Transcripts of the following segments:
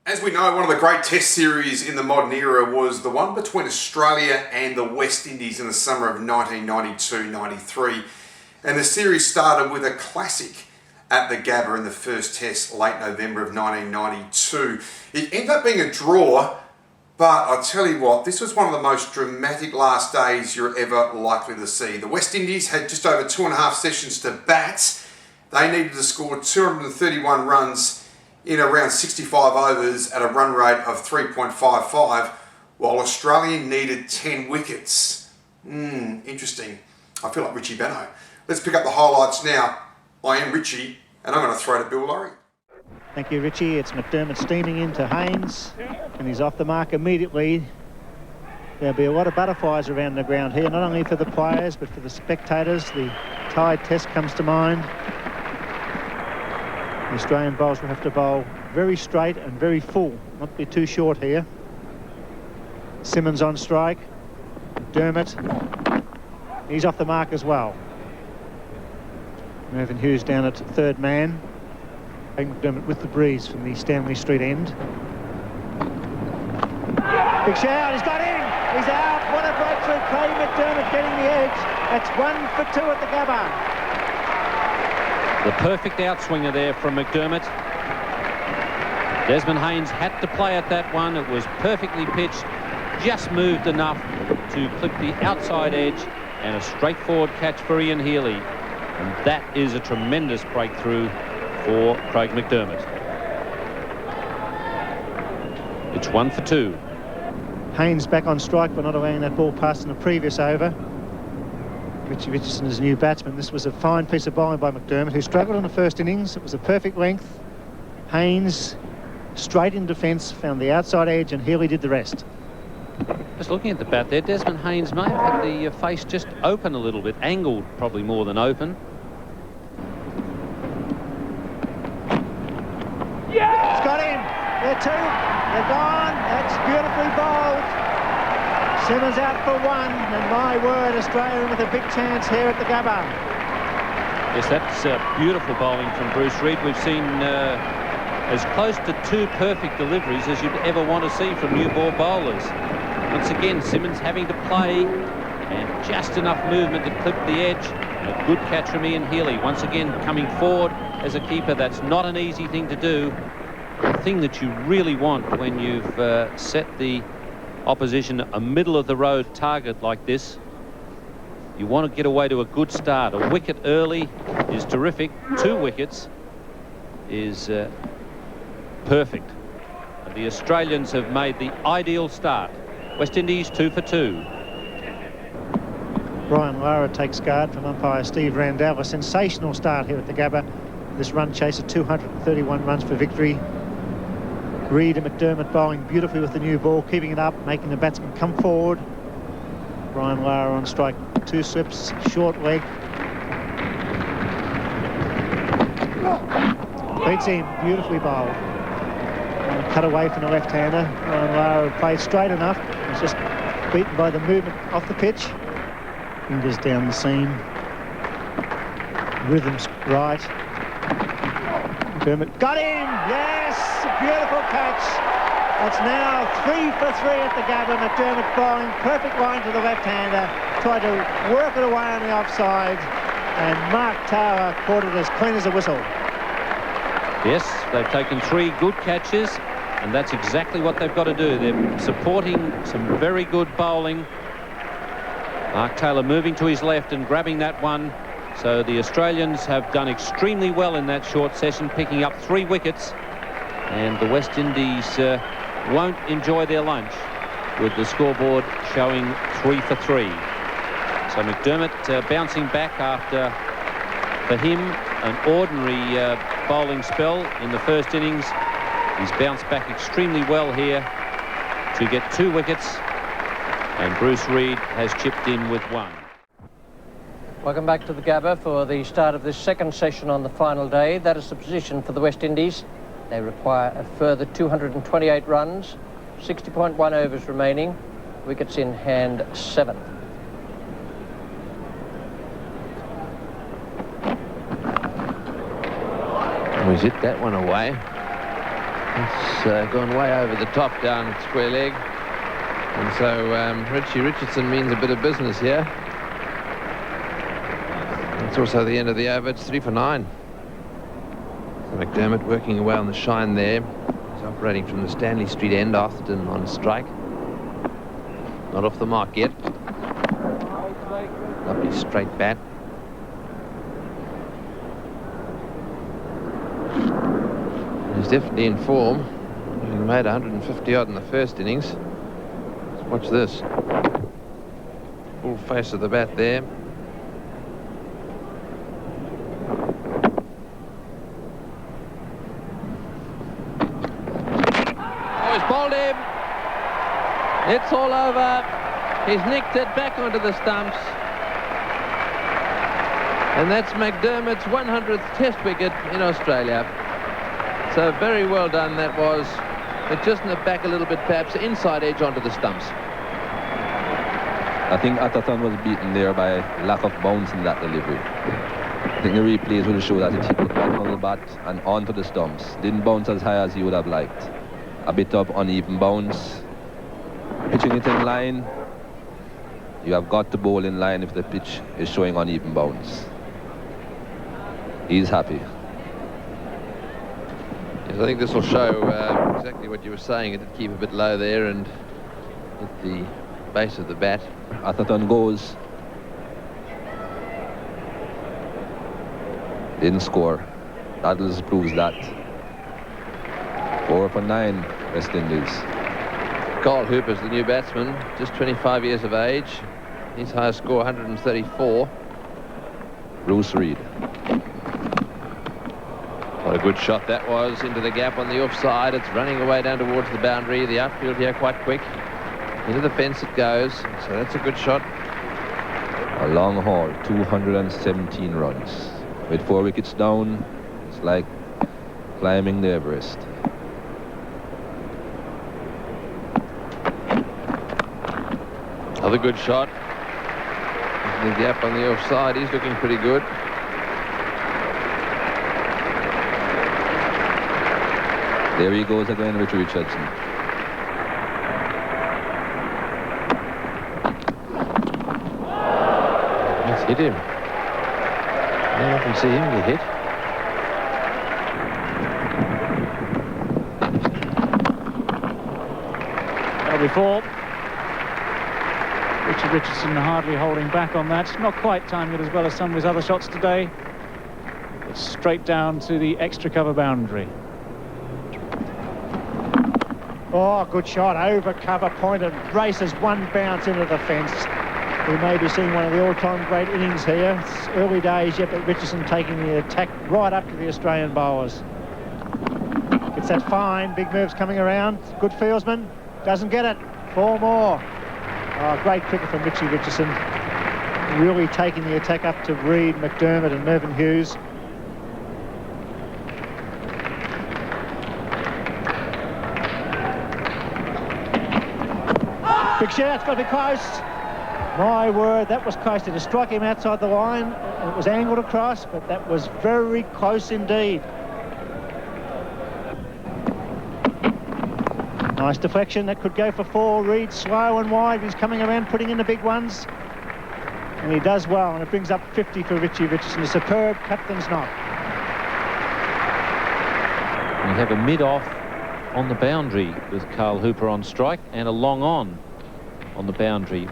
As we know, one of the great test series in the modern era was the one between Australia and the West Indies in the summer of 1992-93. And the series started with a classic at the Gabba in the first test late November of 1992. It ended up being a draw, but I tell you what, this was one of the most dramatic last days you're ever likely to see. The West Indies had just over 2.5 sessions to bat. They needed to score 231 runs in around 65 overs at a run rate of 3.55, while Australia needed 10 wickets. Interesting. I feel like Richie Benno. Let's pick up the highlights now. I am Richie, and I'm going to throw to Bill Laurie. Thank you, Richie. It's McDermott steaming into Haynes, and he's off the mark immediately. There'll be a lot of butterflies around the ground here, not only for the players, but for the spectators. The Tide Test comes to mind. The Australian bowlers will have to bowl very straight and very full, not be too short here. Simmons on strike. McDermott, he's off the mark as well. Mervyn Hughes down at third man. McDermott with the breeze from the Stanley Street end. Big shout, he's got in, he's out. What a breakthrough. Craig McDermott getting the edge. That's 1 for 2 at the Gabba. The perfect outswinger there from McDermott. Desmond Haynes had to play at that one. It was perfectly pitched, just moved enough to clip the outside edge, and a straightforward catch for Ian Healy. And that is a tremendous breakthrough for Craig McDermott. It's 1 for 2. Haynes back on strike, but not allowing that ball past in the previous over. Richie Richardson is a new batsman. This was a fine piece of bowling by McDermott, who struggled in the first innings. It was a perfect length. Haynes straight in defence, found the outside edge, and Healy did the rest. Just looking at the bat there, Desmond Haynes may have had the face just open a little bit, angled probably more than open. Yeah! It's got him. They're two. They're gone. That's beautifully bowled. Simmons out for 1, and my word, Australia with a big chance here at the Gabba. Yes, that's beautiful bowling from Bruce Reid. We've seen as close to 2 perfect deliveries as you'd ever want to see from new ball bowlers. Once again, Simmons having to play, and just enough movement to clip the edge. A good catch from Ian Healy. Once again, coming forward as a keeper, that's not an easy thing to do. The thing that you really want when you've set the opposition a middle-of-the-road target like this, you want to get away to a good start. A wicket early is terrific. 2 wickets is perfect. The Australians have made the ideal start. West Indies 2 for 2. Brian Lara takes guard from umpire Steve Randall. A sensational start here at the Gabba. This run chase of 231 runs for victory. Reid and McDermott bowling beautifully with the new ball, keeping it up, making the batsman come forward. Brian Lara on strike, 2 slips, short leg. Beats him, beautifully bowled. Cut away from the left-hander. Brian Lara played straight enough. He's just beaten by the movement off the pitch. Fingers down the seam. Rhythm's right. McDermott got him! Yes! A beautiful catch. That's now 3 for 3 at the Gabba. McDermott bowling perfect line to the left-hander. Tried to work it away on the offside, and Mark Tower caught it as clean as a whistle. Yes, they've taken 3 good catches, and that's exactly what they've got to do. They're supporting some very good bowling. Mark Taylor moving to his left and grabbing that one. So the Australians have done extremely well in that short session, picking up 3 wickets. And the West Indies won't enjoy their lunch with the scoreboard showing 3 for 3. So McDermott bouncing back after, for him, an ordinary bowling spell in the first innings. He's bounced back extremely well here to get 2 wickets. And Bruce Reid has chipped in with 1. Welcome back to the Gabba for the start of this second session on the final day. That is the position for the West Indies. They require a further 228 runs, 60.1 overs remaining, wickets in hand 7. He's hit that one away. It's gone way over the top down at square leg. And so Richie Richardson means a bit of business here. It's also the end of the over. It's 3 for 9. So McDermott working away on the shine there. He's operating from the Stanley Street end, Atherton on strike. Not off the mark yet. Lovely straight bat. He's definitely in form. He made 150 odd in the first innings. Let's watch this. Full face of the bat there. Oh, he's bowled him. It's all over. He's nicked it back onto the stumps. And that's McDermott's 100th Test wicket in Australia. So very well done that was. It just nipped back a little bit, perhaps inside edge onto the stumps. I think Atherton was beaten there by lack of bounce in that delivery. I think the replays will show that it hit the bottom of the bat and onto the stumps. Didn't bounce as high as he would have liked. A bit of uneven bounce. Pitching it in line. You have got to bowl in line if the pitch is showing uneven bounce. He's happy. Yes, I think this will show exactly what you were saying. It did keep a bit low there and hit the base of the bat. Atherton goes. Didn't score. That proves that. 4 for 9, West Indies. Carl Hooper's the new batsman, just 25 years of age. His highest score, 134. Bruce Reid. What a good shot that was into the gap on the offside. It's running away down towards the boundary. The outfield here quite quick. Into the fence it goes. So that's a good shot. A long haul, 217 runs. With 4 wickets down, it's like climbing the Everest. Another good shot. The gap on the offside, he's looking pretty good. There he goes again, Richie Richardson. Let's hit him. I often see him get hit. Well, before Richie Richardson hardly holding back on that. Not quite timing it as well as some of his other shots today. It's straight down to the extra cover boundary. Oh, good shot, over cover point, and races one bounce into the fence. We may be seeing one of the all-time great innings here. It's early days yet, but Richardson taking the attack right up to the Australian bowlers. It's that fine, big moves coming around. Good fieldsman, doesn't get it. 4 more. Oh, great cricket from Richie Richardson. Really taking the attack up to Reid, McDermott and Mervyn Hughes. Big shot, it's got to be close. My word, that was close. To strike him outside the line. It was angled across, but that was very close indeed. Nice deflection, that could go for 4. Reid slow and wide. He's coming around, putting in the big ones. And he does well, and it brings up 50 for Richie Richardson. A superb captain's knock. We have a mid-off on the boundary with Carl Hooper on strike and a long on the boundary.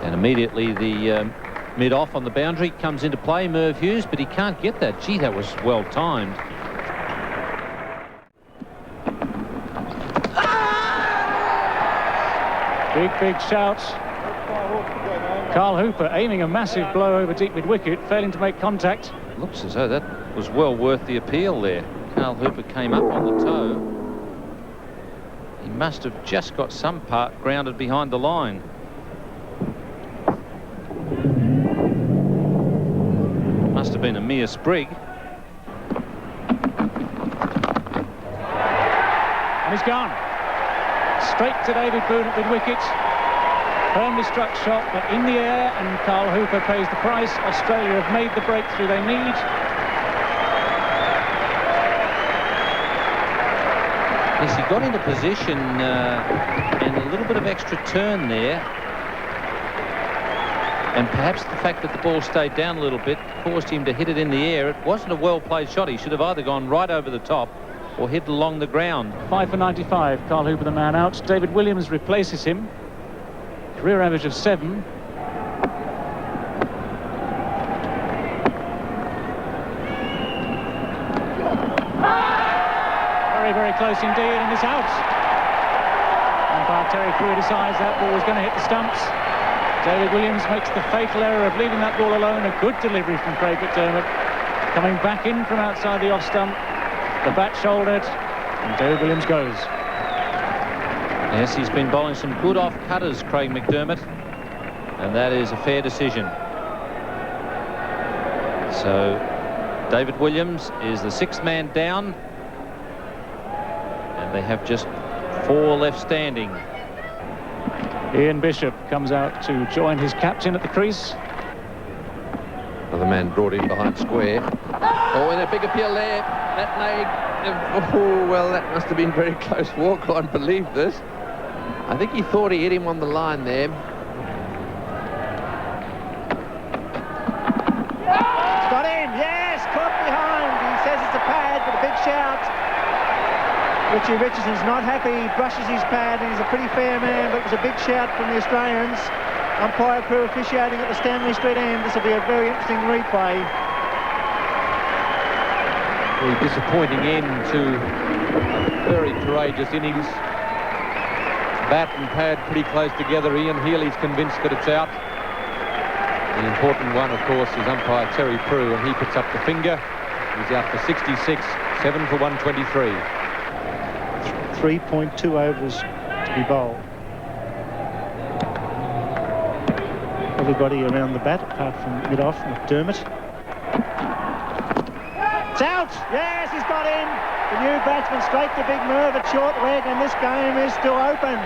And immediately the mid-off on the boundary comes into play, Merv Hughes, but he can't get that. Gee, that was well timed. Big shout. Carl Hooper aiming a massive blow over deep mid-wicket, failing to make contact. Looks as though that was well worth the appeal there. Carl Hooper came up on the toe. He must have just got some part grounded behind the line. Must have been a mere sprig. And he's gone. Straight to David Boone at mid-wicket. Firmly struck shot, but in the air, and Carl Hooper pays the price. Australia have made the breakthrough they need. Yes, he got into position and a little bit of extra turn there. And perhaps the fact that the ball stayed down a little bit caused him to hit it in the air. It wasn't a well-played shot. He should have either gone right over the top or hit along the ground. 5 for 95. Carl Hooper the man out. David Williams replaces him. Career average of 7. Very, very close indeed, and it's out. Umpire Terry Crew decides that ball was going to hit the stumps. David Williams makes the fatal error of leaving that ball alone. A good delivery from Craig McDermott. Coming back in from outside the off stump. The bat shouldered, and David Williams goes. Yes, he's been bowling some good off-cutters, Craig McDermott, and that is a fair decision. So David Williams is the 6th man down, and they have just 4 left standing. Ian Bishop comes out to join his captain at the crease. Another man brought in behind square. Oh, and a big appeal there. That leg. Oh, well, that must have been very close. Walk on, believe this. I think he thought he hit him on the line there. It's got in, yes, caught behind. He says it's a pad, but a big shout. Richie Richardson's not happy, he brushes his pad, and he's a pretty fair man, but it was a big shout from the Australians. Umpire Crew officiating at the Stanley Street end. This will be a very interesting replay. A disappointing end to a very courageous innings. Bat and pad pretty close together. Ian Healy's convinced that it's out. The important one, of course, is umpire Terry Prue, and he puts up the finger. He's out for 66, 7 for 123. 3.2 overs to be bowled. Everybody around the bat, apart from mid-off, McDermott. It's out! Yes, he's got in! The new batsman straight to Big Merv at short leg, and this game is still open.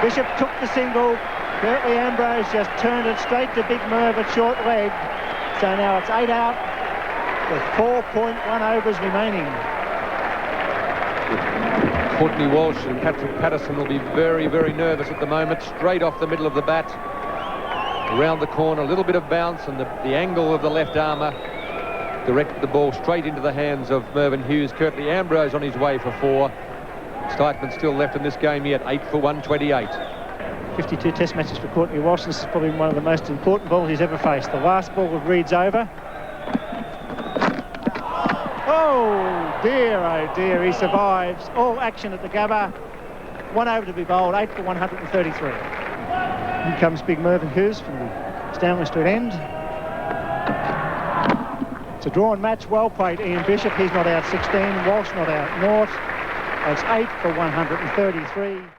Bishop took the single. Curtly Ambrose just turned it straight to Big Merv at short leg. So now it's 8 out with 4.1 overs remaining. Courtney Walsh and Patrick Patterson will be very, very nervous at the moment. Straight off the middle of the bat. Around the corner, a little bit of bounce, and the angle of the left armour directed the ball straight into the hands of Mervyn Hughes. Curtly Ambrose on his way for 4. Stikeman still left in this game yet, 8 for 128. 52 test matches for Courtney Walsh. This is probably one of the most important balls he's ever faced. The last ball with Reed's over. Oh dear, he survives. All action at the Gabba. 1 over to be bowled, 8 for 133. Here comes Big Mervyn Hughes from the Stanley Street end. It's a drawn match, well played Ian Bishop. He's not out 16, Walsh not out naught. It's 8 for 133.